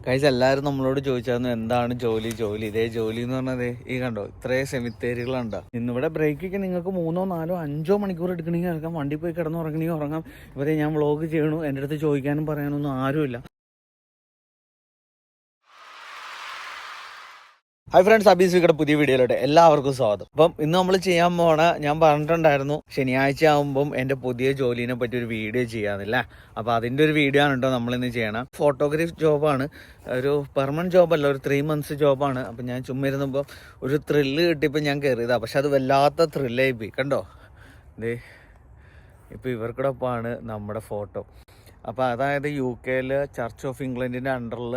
കഴിച്ച് എല്ലാവരും നമ്മളോട് ചോദിച്ചായിരുന്നു എന്താണ് ജോലി ഇതേ ജോലി എന്ന് പറഞ്ഞത് ഈ കണ്ടോ ഇത്രയും സെമിത്തേരികളുണ്ടോ. ഇന്നിവിടെ ബ്രേക്കൊക്കെ നിങ്ങൾക്ക് 3, 4, 5 മണിക്കൂർ എടുക്കണമെങ്കിൽ ഇറങ്ങാം, വണ്ടി പോയി കിടന്നുറങ്ങണമെങ്കിൽ ഉറങ്ങാം. ഇവരെ ഞാൻ വ്ളോഗ് ചെയ്യണു, എൻ്റെ അടുത്ത് ചോദിക്കാനും പറയാനൊന്നും ആരുമില്ല. ഹായ് ഫ്രണ്ട്സ്, അബീസ് വീക്കയുടെ പുതിയ വീഡിയോയിലോട്ട് എല്ലാവർക്കും സ്വാഗതം. അപ്പം ഇന്ന് നമ്മൾ ചെയ്യാൻ പോണ, ഞാൻ പറഞ്ഞിട്ടുണ്ടായിരുന്നു ശനിയാഴ്ച ആകുമ്പം എൻ്റെ പുതിയ ജോലിനെ പറ്റി ഒരു വീഡിയോ ചെയ്യാന്നില്ല. അപ്പോൾ അതിൻ്റെ ഒരു വീഡിയോ ആണ് കേട്ടോ നമ്മളിന്ന് ചെയ്യണം. ഫോട്ടോഗ്രാഫി ജോബാണ്, ഒരു പെർമനൻറ്റ് ജോബല്ല, ഒരു 3 months ജോബാണ്. അപ്പം ഞാൻ ചുമ്മാ ഇരുന്നപ്പോൾ ഒരു ത്രില്ല് കിട്ടിയപ്പോൾ ഞാൻ കയറിയതാണ്. പക്ഷെ അത് വല്ലാത്ത ത്രില്ലായി പോയി. കണ്ടോ ഇതേ ഇപ്പോൾ ഇവർക്കോടൊപ്പമാണ് നമ്മുടെ ഫോട്ടോ. അപ്പോൾ അതായത് UK ചർച്ച് ഓഫ് ഇംഗ്ലണ്ടിൻ്റെ അണ്ടറിൽ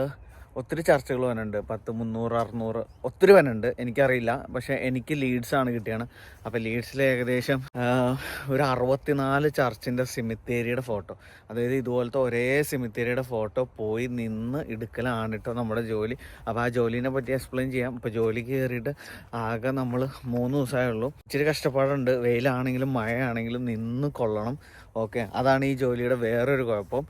ഒത്തിരി ചർച്ചകൾ വന്നുണ്ട്, 10, 300, 600 ഒത്തിരി വന്നുണ്ട്. എനിക്കറിയില്ല, പക്ഷേ എനിക്ക് ലീഡ്സാണ് കിട്ടിയാണ്. അപ്പോൾ ലീഡ്സിൽ ഏകദേശം ഒരു 64 ചർച്ചിൻ്റെ സിമിത്തേരിയുടെ ഫോട്ടോ, അതായത് ഇതുപോലത്തെ ഒരേ സിമിത്തേരിയുടെ ഫോട്ടോ പോയി നിന്ന് എടുക്കലാണ് കേട്ടോ നമ്മുടെ ജോലി. അപ്പോൾ ആ ജോലിനെ പറ്റി എക്സ്പ്ലെയിൻ ചെയ്യാം. ഇപ്പോൾ ജോലിക്ക് കയറിയിട്ട് ആകെ നമ്മൾ 3 ദിവസമേ ഉള്ളൂ. ഇച്ചിരി കഷ്ടപ്പാടുണ്ട്, വെയിലാണെങ്കിലും മഴയാണെങ്കിലും നിന്ന് കൊള്ളണം. ഓക്കെ, അതാണ് ഈ ജോലിയുടെ വേറൊരു കുഴപ്പം.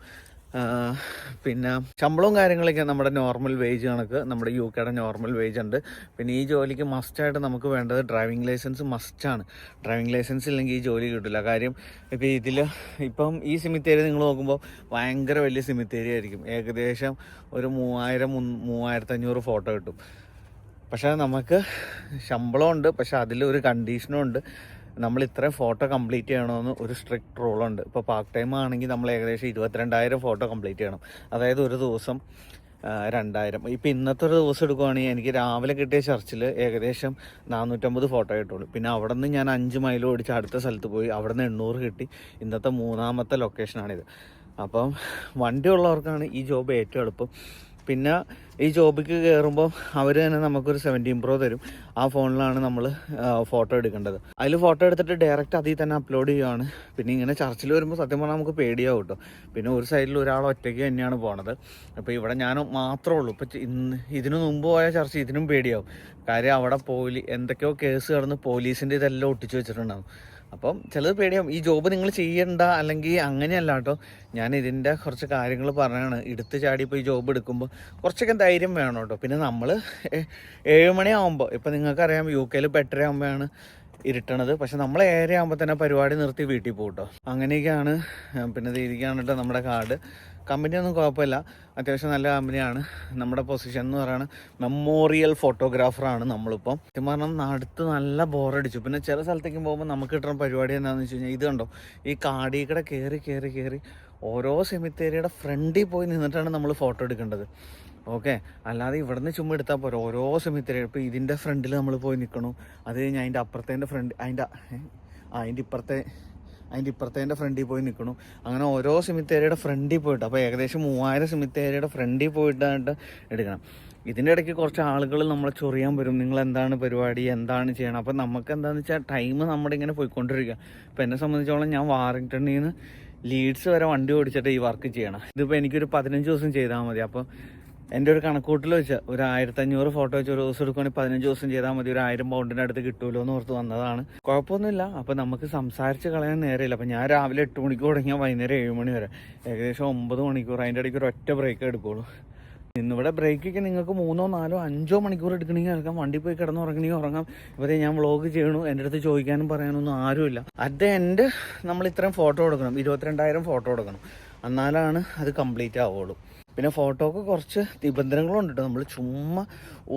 പിന്നെ ശമ്പളവും കാര്യങ്ങളൊക്കെ നമ്മുടെ നോർമൽ വേജ് കണക്ക്, നമ്മുടെ UK നോർമൽ വേജ് ഉണ്ട്. പിന്നെ ഈ ജോലിക്ക് മസ്റ്റായിട്ട് നമുക്ക് വേണ്ടത് ഡ്രൈവിംഗ് ലൈസൻസ് മസ്റ്റാണ്. ഡ്രൈവിംഗ് ലൈസൻസ് ഇല്ലെങ്കിൽ ഈ ജോലി കിട്ടില്ല. കാര്യം ഇപ്പം ഈ സിമിത്തേരി നിങ്ങൾ നോക്കുമ്പോൾ ഭയങ്കര വലിയ സിമിത്തേരി ആയിരിക്കും. ഏകദേശം ഒരു 3000-3500 ഫോട്ടോ കിട്ടും. പക്ഷേ നമുക്ക് ശമ്പളമുണ്ട്, പക്ഷെ അതിലൊരു കണ്ടീഷനും ഉണ്ട്. നമ്മൾ ഇത്രയും ഫോട്ടോ കംപ്ലീറ്റ് ചെയ്യണമെന്ന് ഒരു സ്ട്രിക്റ്റ് റൂളുണ്ട്. ഇപ്പോൾ പാർട്ട് ടൈം ആണെങ്കിൽ നമ്മൾ ഏകദേശം 22,000 ഫോട്ടോ കംപ്ലീറ്റ് ചെയ്യണം. അതായത് ഒരു ദിവസം 2,000. ഇപ്പോൾ ഇന്നത്തെ ഒരു ദിവസം എടുക്കുകയാണെങ്കിൽ എനിക്ക് രാവിലെ കിട്ടിയ ചർച്ചിൽ ഏകദേശം 450 ഫോട്ടോ കിട്ടുള്ളൂ. പിന്നെ അവിടെ നിന്ന് ഞാൻ 5 മൈൽ ഓടിച്ച് അടുത്ത സ്ഥലത്ത് പോയി, അവിടെ നിന്ന് 800 കിട്ടി. ഇന്നത്തെ 3ാമത്തെ ലൊക്കേഷനാണിത്. അപ്പം വണ്ടി ഉള്ളവർക്കാണ് ഈ ജോബ് ഏറ്റവും എളുപ്പം. പിന്നെ ഈ ജോബിക്ക് കയറുമ്പോൾ അവർ തന്നെ നമുക്കൊരു 17 Pro തരും. ആ ഫോണിലാണ് നമ്മൾ ഫോട്ടോ എടുക്കേണ്ടത്. അതിൽ ഫോട്ടോ എടുത്തിട്ട് ഡയറക്റ്റ് അതിൽ തന്നെ അപ്ലോഡ് ചെയ്യുകയാണ്. പിന്നെ ഇങ്ങനെ ചർച്ചിൽ വരുമ്പോൾ സത്യം പറഞ്ഞാൽ നമുക്ക് പേടിയാവും കേട്ടോ. പിന്നെ ഒരു സൈഡിൽ ഒരാൾ ഒറ്റയ്ക്ക് തന്നെയാണ് പോണത്. അപ്പോൾ ഇവിടെ ഞാൻ മാത്രമേ ഉള്ളൂ. ഇപ്പോൾ ഇതിനു മുമ്പ് പോയ ചർച്ച ഇതിനും പേടിയാവും. കാര്യം അവിടെ എന്തൊക്കെയോ കേസ് കടന്ന് പോലീസിൻ്റെ ഇതെല്ലാം ഒട്ടിച്ചു വെച്ചിട്ടുണ്ടാകും. അപ്പം ചിലത് പേടിയാവും. ഈ ജോബ് നിങ്ങൾ ചെയ്യണ്ട, അല്ലെങ്കിൽ അങ്ങനെയല്ല കേട്ടോ. ഞാൻ ഇതിൻ്റെ കുറച്ച് കാര്യങ്ങൾ പറഞ്ഞാണ്. എടുത്ത് ചാടിപ്പോൾ ഈ ജോബ് എടുക്കുമ്പോൾ കുറച്ചൊക്കെ ധൈര്യം വേണം കേട്ടോ. പിന്നെ നമ്മൾ 7 മണിയാകുമ്പോൾ, ഇപ്പം നിങ്ങൾക്കറിയാം UK ഇപ്പോൾ 8:30 ആകുമ്പോഴാണ് ഇരുട്ടണത്. പക്ഷെ നമ്മൾ 7 ആകുമ്പോൾ തന്നെ പരിപാടി നിർത്തി വീട്ടിൽ പോകും കേട്ടോ. അങ്ങനെയൊക്കെയാണ്. പിന്നെ രീതിക്കാണ് കേട്ടോ നമ്മുടെ കാർഡ്. കമ്പനിയൊന്നും കുഴപ്പമില്ല, അത്യാവശ്യം നല്ല കമ്പനിയാണ്. നമ്മുടെ പൊസിഷൻ എന്ന് പറയുന്നത് മെമ്മോറിയൽ ഫോട്ടോഗ്രാഫറാണ് നമ്മളിപ്പം. സത്യം പറഞ്ഞാൽ അടുത്ത് നല്ല ബോറടിച്ചു. പിന്നെ ചില സ്ഥലത്തേക്ക് പോകുമ്പോൾ നമുക്ക് കിട്ടുന്ന പരിപാടി എന്താണെന്ന് വെച്ച് കഴിഞ്ഞാൽ, ഇത് കണ്ടോ, ഈ കാടിക്കടെ കയറി ഓരോ സെമിത്തേരിയുടെ ഫ്രണ്ടിൽ പോയി നിന്നിട്ടാണ് നമ്മൾ ഫോട്ടോ എടുക്കേണ്ടത്. ഓക്കെ, അല്ലാതെ ഇവിടെ നിന്ന് ചുമ്മാ എടുത്താൽ പോരാ. ഓരോ സെമിത്തേരി, ഇപ്പോൾ ഇതിൻ്റെ ഫ്രണ്ടിൽ നമ്മൾ പോയി നിൽക്കണു, അത് കഴിഞ്ഞ് അതിൻ്റെ അപ്പുറത്തേൻ്റെ ഫ്രണ്ട്, അതിൻ്റെ ഇപ്പുറത്തേൻ്റെ ഫ്രണ്ടിൽ പോയി നിൽക്കണു. അങ്ങനെ ഓരോ സെമിത്തേരിയുടെ ഫ്രണ്ടിൽ പോയിട്ട്, അപ്പോൾ ഏകദേശം 3000 സെമിത്തേരിയുടെ ഫ്രണ്ടിൽ പോയിട്ടായിട്ട് എടുക്കണം. ഇതിൻ്റെ ഇടയ്ക്ക് കുറച്ച് ആളുകൾ നമ്മളെ ചൊറിയാൻ വരും, നിങ്ങൾ എന്താണ് പരിപാടി, എന്താണ് ചെയ്യണം. അപ്പോൾ നമുക്ക് എന്താണെന്ന് വെച്ചാൽ ടൈം നമ്മുടെ ഇങ്ങനെ പോയിക്കൊണ്ടിരിക്കുക. ഇപ്പോൾ എന്നെ സംബന്ധിച്ചോളം ഞാൻ വാറിങ്ടണിൽ നിന്ന് ലീഡ്സ് വരെ വണ്ടി ഓടിച്ചിട്ട് ഈ വർക്ക് ചെയ്യണം. ഇതിപ്പോൾ എനിക്കൊരു 15 ദിവസം ചെയ്താൽ മതി. അപ്പോൾ എൻ്റെ ഒരു കണക്കൂട്ടിൽ വെച്ചാൽ ഒരു 1500 ഫോട്ടോ വെച്ച് ഒരു ദിവസം എടുക്കുകയാണെങ്കിൽ 15 ദിവസം ചെയ്താൽ മതി. ഒരു 1000 പൗണ്ടിൻ്റെ അടുത്ത് കിട്ടുമല്ലോ എന്ന് ഓർത്ത് വന്നതാണ്. കുഴപ്പമൊന്നുമില്ല. അപ്പോൾ നമുക്ക് സംസാരിച്ച് കളയാൻ നേരമില്ല. അപ്പോൾ ഞാൻ രാവിലെ 8 മണിക്ക് തുടങ്ങിയാൽ വൈകുന്നേരം 7 മണി വരെ, ഏകദേശം 9 മണിക്കൂർ. അതിൻ്റെ ഇടയ്ക്ക് ഒരു ഒറ്റ ബ്രേക്ക് എടുക്കുള്ളൂ. ഇന്നിവിടെ ബ്രേക്കൊക്കെ നിങ്ങൾക്ക് 3, 4, 5 മണിക്കൂർ എടുക്കണമെങ്കിൽ ഇറങ്ങാം, വണ്ടി പോയി കിടന്നുറങ്ങണമെങ്കിൽ ഉറങ്ങാം. ഇവരെ ഞാൻ വ്ളോഗ് ചെയ്യണു, എൻ്റെ അടുത്ത് ചോദിക്കാനും പറയാനൊന്നും ആരുമില്ല. നമ്മൾ ഇത്രയും ഫോട്ടോ കൊടുക്കണം, 22,000 ഫോട്ടോ കൊടുക്കണം, എന്നാലാണ് അത് കംപ്ലീറ്റ് ആവുള്ളൂ. പിന്നെ ഫോട്ടോക്ക് കുറച്ച് നിബന്ധനകളുണ്ട് കേട്ടോ. നമ്മൾ ചുമ്മാ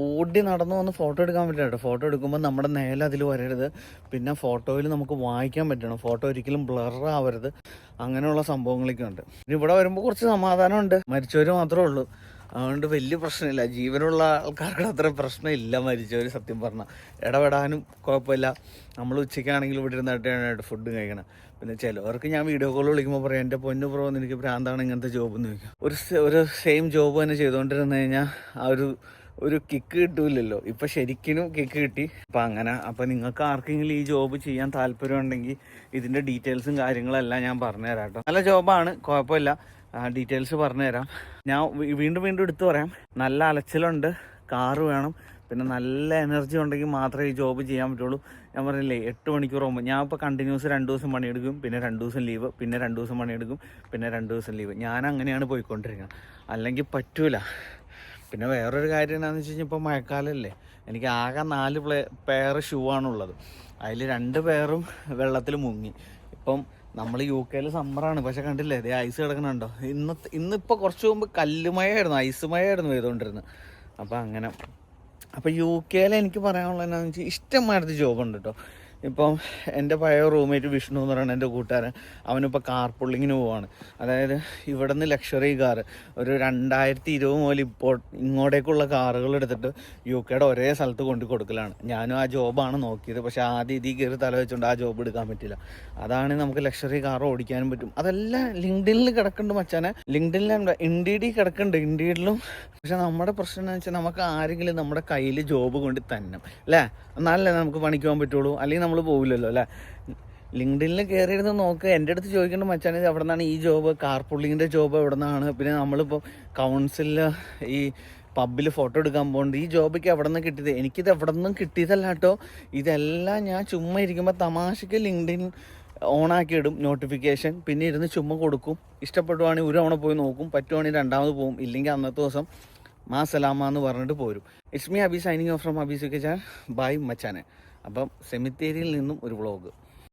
ഓടി നടന്നു വന്ന് ഫോട്ടോ എടുക്കാൻ പറ്റില്ല കേട്ടോ. ഫോട്ടോ എടുക്കുമ്പോൾ നമ്മുടെ നേരെ അതിൽ വരരുത്. പിന്നെ ഫോട്ടോയിൽ നമുക്ക് വായിക്കാൻ പറ്റണം, ഫോട്ടോ ഒരിക്കലും ബ്ലർ ആവരുത്. അങ്ങനെയുള്ള സംഭവങ്ങളൊക്കെ ഉണ്ട്. ഇവിടെ വരുമ്പോൾ കുറച്ച് സമാധാനമുണ്ട്. മരിച്ചവർ മാത്രമേ ഉള്ളൂ, അതുകൊണ്ട് വലിയ പ്രശ്നമില്ല. ജീവനുള്ള ആൾക്കാർക്ക് അത്ര പ്രശ്നമില്ല. മരിച്ചവർ സത്യം പറഞ്ഞാൽ ഇടപെടാനും കുഴപ്പമില്ല. നമ്മൾ ഉച്ചയ്ക്കാണെങ്കിൽ ഇവിടെ ഇരുന്നിട്ടാണ് ഫുഡ് കഴിക്കണം. പിന്നെ ചിലവർക്ക് ഞാൻ വീഡിയോ കോൾ വിളിക്കുമ്പോൾ പറയാം, എൻ്റെ പൊന്നു ബ്രോ എനിക്ക് ഭ്രാന്താണ് ഇങ്ങനത്തെ ജോബ് എന്ന് ചോദിക്കാം. ഒരു സെയിം ജോബ് തന്നെ ചെയ്തുകൊണ്ടിരുന്നു കഴിഞ്ഞാൽ ആ ഒരു കിക്ക് കിട്ടൂലല്ലോ. ഇപ്പം ശരിക്കും കിക്ക് കിട്ടി. അപ്പം അങ്ങനെ. അപ്പം നിങ്ങൾക്ക് ആർക്കെങ്കിലും ഈ ജോബ് ചെയ്യാൻ താല്പര്യമുണ്ടെങ്കിൽ ഇതിൻ്റെ ഡീറ്റെയിൽസും കാര്യങ്ങളെല്ലാം ഞാൻ പറഞ്ഞുതരാം കേട്ടോ. നല്ല ജോബാണ്, കുഴപ്പമില്ല. ഡീറ്റെയിൽസ് പറഞ്ഞുതരാം. ഞാൻ വീണ്ടും എടുത്തു പറയാം. നല്ല അലച്ചിലുണ്ട്, കാറ് വേണം, പിന്നെ നല്ല എനർജി ഉണ്ടെങ്കിൽ മാത്രമേ ഈ ജോബ് ചെയ്യാൻ പറ്റുള്ളൂ. ഞാൻ പറഞ്ഞില്ലേ 8 മണിക്കൂർ ആകുമ്പോൾ ഞാൻ ഇപ്പോൾ കണ്ടിന്യൂസ് 2 ദിവസം പണിയെടുക്കും, പിന്നെ 2 ദിവസം ലീവ്, പിന്നെ 2 ദിവസം പണിയെടുക്കും, പിന്നെ 2 ദിവസം ലീവ്. ഞാൻ അങ്ങനെയാണ് പോയിക്കൊണ്ടിരിക്കുന്നത്. അല്ലെങ്കിൽ പറ്റൂല. പിന്നെ വേറൊരു കാര്യം എന്താണെന്ന് വെച്ച് കഴിഞ്ഞാൽ ഇപ്പോൾ മഴക്കാലമല്ലേ, എനിക്ക് ആകെ 4 പെയർ ഷൂ ആണുള്ളത്. അതിൽ 2 പെയറും വെള്ളത്തിൽ മുങ്ങി. ഇപ്പം നമ്മൾ UK സമ്മറാണ്, പക്ഷെ കണ്ടില്ലേ ഇതേ ഐസ് കിടക്കണുണ്ടോ. ഇന്നിപ്പോൾ കുറച്ച് മുമ്പ് കല്ലുമഴയായിരുന്നു, ഐസ് മഴയായിരുന്നു പെയ്തുകൊണ്ടിരുന്നത്. അപ്പം അങ്ങനെ. അപ്പോൾ UK എനിക്ക് പറയാനുള്ളത് എന്താണെന്ന് വെച്ചാൽ ഇഷ്ടമായിട്ട് ജോബുണ്ട് കേട്ടോ. ഇപ്പം എൻ്റെ പഴയ റൂംമേറ്റ് വിഷ്ണു എന്ന് പറയുന്നത് എൻ്റെ കൂട്ടുകാരൻ, അവനിപ്പോൾ കാർ പുള്ളിങ്ങിന് പോവാണ്. അതായത് ഇവിടെ നിന്ന് ലക്ഷറി കാർ ഒരു 2020 മുതൽ ഇപ്പോൾ ഇങ്ങോട്ടേക്കുള്ള കാറുകൾ എടുത്തിട്ട് UK ഒരേ സ്ഥലത്ത് കൊണ്ടു കൊടുക്കലാണ്. ഞാനും ആ ജോബാണ് നോക്കിയത്, പക്ഷേ ആദ്യം ഇതിൽ കയറി തല വെച്ചുകൊണ്ട് ആ ജോബ് എടുക്കാൻ പറ്റില്ല. അതാണ് നമുക്ക് ലക്ഷറി കാർ ഓടിക്കാനും പറ്റും. അതെല്ലാം ലിങ്ക്ഡിനിൽ കിടക്കുന്നുണ്ട് മച്ചാനെ, ലിങ്ക്ഡിനിൽ ഇൻഡീഡിൽ കിടക്കുന്നുണ്ട്, ഇൻഡീഡിലും. പക്ഷെ നമ്മുടെ പ്രശ്നം എന്ന് വെച്ചാൽ നമുക്ക് ആരെങ്കിലും നമ്മുടെ കയ്യിൽ ജോബ് കൊണ്ട് തരണം അല്ലേ, എന്നാലല്ലേ നമുക്ക് പണിക്ക് പോകാൻ പറ്റുള്ളൂ, അല്ലെങ്കിൽ നമ്മൾ പോകില്ലല്ലോ അല്ലേ. ലിങ്ക്ഡിനിൽ കയറിയിരുന്ന് നോക്കുക, എൻ്റെ അടുത്ത് ചോദിക്കേണ്ട മച്ചാണ് എവിടെ നിന്നാണ് ഈ ജോബ്, കാർ പുള്ളിങ്ങിൻ്റെ ജോബ് എവിടെ നിന്നാണ്. പിന്നെ നമ്മളിപ്പോൾ കൗൺസിലിൽ ഈ പബ്ബിൽ ഫോട്ടോ എടുക്കാൻ പോകുന്നുണ്ട്, ഈ ജോബൊക്കെ എവിടെ നിന്ന് കിട്ടിയത്. എനിക്കിത് എവിടെ നിന്നും കിട്ടിയതല്ല കേട്ടോ. ഇതെല്ലാം ഞാൻ ചുമ്മാ ഇരിക്കുമ്പോൾ തമാശയ്ക്ക് ലിങ്ക്ഡിൻ ഓണാക്കി ഇടും നോട്ടിഫിക്കേഷൻ, പിന്നെ ഇരുന്ന് ചുമ്മാ കൊടുക്കും. ഇഷ്ടപ്പെടുവാണെങ്കിൽ ഒരു തവണ പോയി നോക്കും, പറ്റുവാണെങ്കിൽ രണ്ടാമത് പോകും, ഇല്ലെങ്കിൽ അന്നത്തെ ദിവസം മാ സലാമ എന്ന് പറഞ്ഞിട്ട് പോരും. It's me Abi signing off from Abi's channel. Bye മച്ചാനെ. അപ്പം സെമിത്തേരിയിൽ നിന്നും ഒരു വ്ളോഗ്.